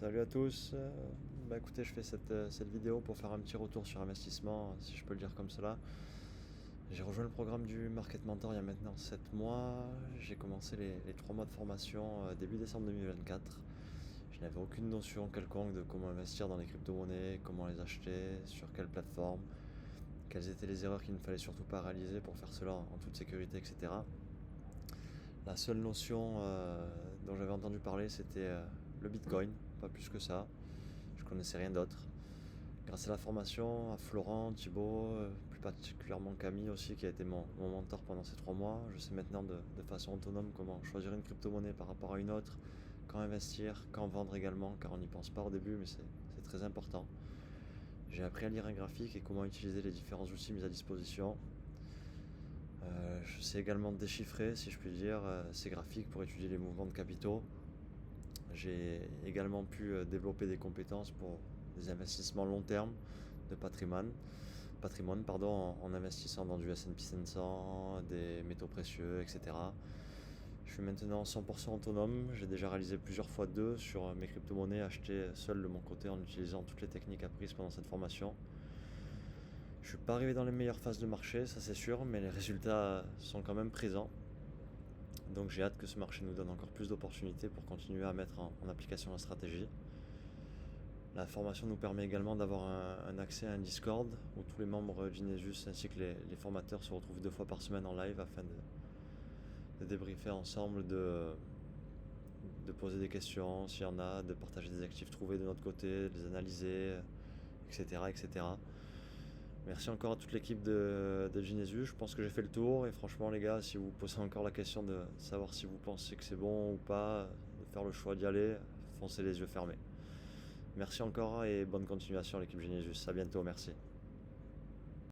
Salut à tous. Écoutez, je fais cette vidéo pour faire un petit retour sur investissement, si je peux le dire comme cela. J'ai rejoint le programme du Market Mentor il y a maintenant 7 mois. J'ai commencé les 3 mois de formation début décembre 2024. Je n'avais aucune notion quelconque de comment investir dans les crypto-monnaies, comment les acheter, sur quelle plateforme, quelles étaient les erreurs qu'il ne fallait surtout pas réaliser pour faire cela en toute sécurité, etc. La seule notion dont j'avais entendu parler, c'était le Bitcoin, pas plus que ça. Je connaissais rien d'autre. Grâce à la formation, à Florent, Thibaut, plus particulièrement Camille aussi, qui a été mon mentor pendant ces 3 mois, je sais maintenant de façon autonome comment choisir une crypto-monnaie par rapport à une autre, quand investir, quand vendre également, car on n'y pense pas au début, mais c'est très important. J'ai appris à lire un graphique et comment utiliser les différents outils mis à disposition. Je sais également déchiffrer, si je puis dire, ces graphiques pour étudier les mouvements de capitaux. J'ai également pu développer des compétences pour des investissements long terme de patrimoine en investissant dans du S&P 500, des métaux précieux, etc. Je suis maintenant 100% autonome. J'ai déjà réalisé plusieurs fois deux sur mes crypto-monnaies achetées seul de mon côté en utilisant toutes les techniques apprises pendant cette formation. Je suis pas arrivé dans les meilleures phases de marché, ça c'est sûr, mais les résultats sont quand même présents. Donc j'ai hâte que ce marché nous donne encore plus d'opportunités pour continuer à mettre en application la stratégie. La formation nous permet également d'avoir un accès à un Discord où tous les membres d'Inesus ainsi que les formateurs se retrouvent 2 fois par semaine en live afin de débriefer ensemble, de poser des questions s'il y en a, de partager des actifs trouvés de notre côté, de les analyser, etc. etc. Merci encore à toute l'équipe de Genesis. Je pense que j'ai fait le tour. Et franchement, les gars, si vous posez encore la question de savoir si vous pensez que c'est bon ou pas, de faire le choix d'y aller, foncez les yeux fermés. Merci encore et bonne continuation, l'équipe Genesis. À bientôt, merci.